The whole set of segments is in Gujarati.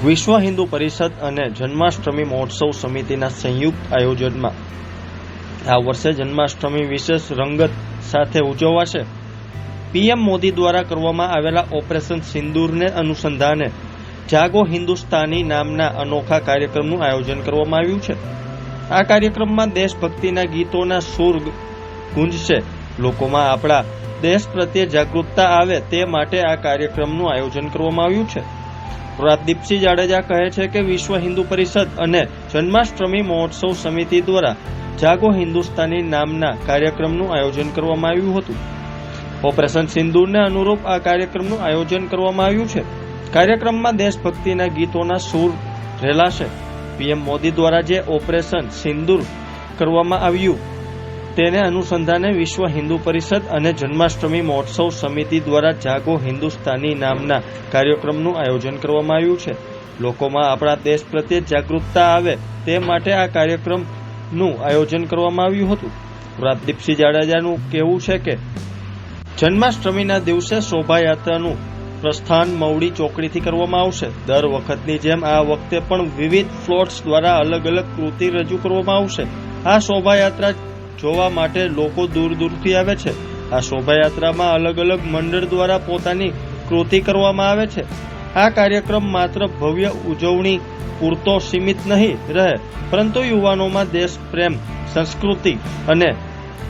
વિશ્વ હિન્દુ પરિષદ અને જન્માષ્ટમી મહોત્સવ સમિતિના સંયુક્ત આયોજનમાં આ વર્ષે જન્માષ્ટમી વિશેષ રંગત સાથે ઉજવાશે। પીએમ મોદી દ્વારા કરવામાં આવેલા ઓપરેશન સિંદૂરને અનુસંધાને જાગો હિન્દુસ્તાની નામના અનોખા કાર્યક્રમનું આયોજન કરવામાં આવ્યું છે। આ કાર્યક્રમમાં દેશભક્તિના ગીતોના સૂર ગુંજશે। લોકોમાં આપણા દેશ પ્રત્યે જાગૃતતા આવે તે માટે આ કાર્યક્રમનું આયોજન કરવામાં આવ્યું છે। રાજદીપસિંહ જાડેજા કહે છે કે વિશ્વ હિન્દુ પરિષદ અને જન્માષ્ટમી મહોત્સવ સમિતિ દ્વારા જાગો હિન્દુસ્તાની નામના કાર્યક્રમનું આયોજન કરવામાં આવ્યું હતું। ઓપરેશન સિંદૂરને અનુરૂપ આ કાર્યક્રમનું આયોજન કરવામાં આવ્યું છે। કાર્યક્રમમાં દેશભક્તિના ગીતોના સૂર રેલાશે। પીએમ મોદી દ્વારા જે ઓપરેશન સિંદૂર કરવામાં આવ્યું તેને અનુસંધાને વિશ્વ હિન્દુ પરિષદ અને જન્માષ્ટમી મહોત્સવ સમિતિ દ્વારા જાગો હિન્દુસ્તાની નામના કાર્યક્રમનું આયોજન કરવામાં આવ્યું છે। લોકોમાં આપણા દેશ પ્રત્યે જાગૃતતા આવે તે માટે આ કાર્યક્રમનું આયોજન કરવામાં આવ્યું હતું। રાજદીપસિંહ જાડેજાનું કહેવું છે કે જન્માષ્ટમીના દિવસે શોભાયાત્રાનું પ્રસ્થાન મવડી ચોકડીથી કરવામાં આવશે। દર વખતની જેમ આ વખતે પણ વિવિધ ફ્લોટ્સ દ્વારા અલગ અલગ કૃતિ રજૂ કરવામાં આવશે। આ શોભાયાત્રા જોવા માટે લોકો દૂર દૂરથી આવે છે। આ શોભાયાત્રામાં અલગ અલગ મંડળ દ્વારા પોતાની કૃતિ કરવામાં આવે છે। આ કાર્યક્રમ માત્ર ભવ્ય ઉજવણી પૂરતો સીમિત નહીં રહે, પરંતુ યુવાનોમાં દેશ પ્રેમ, સંસ્કૃતિ અને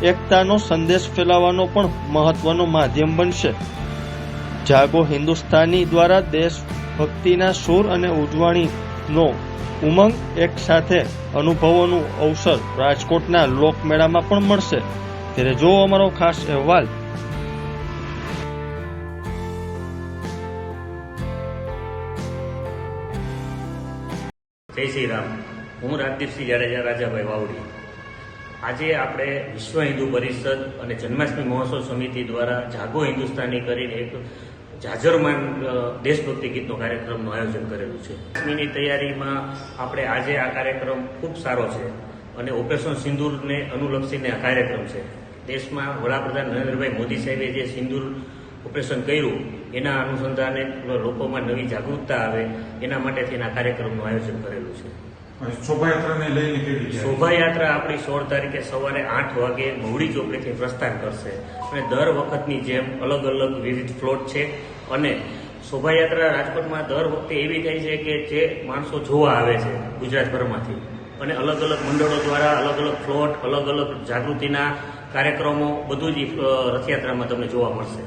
એકતાનો સંદેશ ફેલાવવાનો પણ મહત્વનો માધ્યમ બનશે। જાગો હિન્દુસ્તાની દ્વારા દેશભક્તિના સૂર અને ઉજવણીનો ઉમંગ એક સાથે અનુભવવાનું અવસર રાજકોટના લોકમેળામાં પણ મળશે। ત્યારે જો અમારો ખાસ અહેવાલ। જય શ્રી રામ। હું રાજદીપસિંહ જાડેજા, રાજાભાઈ વાવડી। આજે આપણે વિશ્વ હિન્દુ પરિષદ અને જન્માષ્ટમી મહોત્સવ સમિતિ દ્વારા જાગો હિન્દુસ્તાની કરીને એક જાજરમાન દેશભક્તિ ગીતનો કાર્યક્રમનું આયોજન કરેલું છે। દસમીની તૈયારીમાં આપણે આજે આ કાર્યક્રમ ખૂબ સારો છે અને ઓપરેશન સિંદૂરને અનુલક્ષીને આ કાર્યક્રમ છે। દેશમાં વડાપ્રધાન નરેન્દ્રભાઈ મોદી સાહેબે જે સિંદૂર ઓપરેશન કર્યું એના અનુસંધાને લોકોમાં નવી જાગૃતતા આવે એના માટેથી આ કાર્યક્રમનું આયોજન કરેલું છે। શોભાયાત્રા આપણી 16 તારીખે સવારે 8 વાગે મવડી ચોકડીથી પ્રસ્થાન કરશે અને દર વખતની જેમ અલગ અલગ વિવિધ ફ્લોટ છે અને શોભાયાત્રા રાજકોટમાં દર વખતે એવી થાય છે કે જે માણસો જોવા આવે છે ગુજરાતભરમાંથી અને અલગ અલગ મંડળો દ્વારા અલગ અલગ ફ્લોટ, અલગ અલગ જાગૃતિના કાર્યક્રમો બધું જ રથયાત્રામાં તમને જોવા મળશે।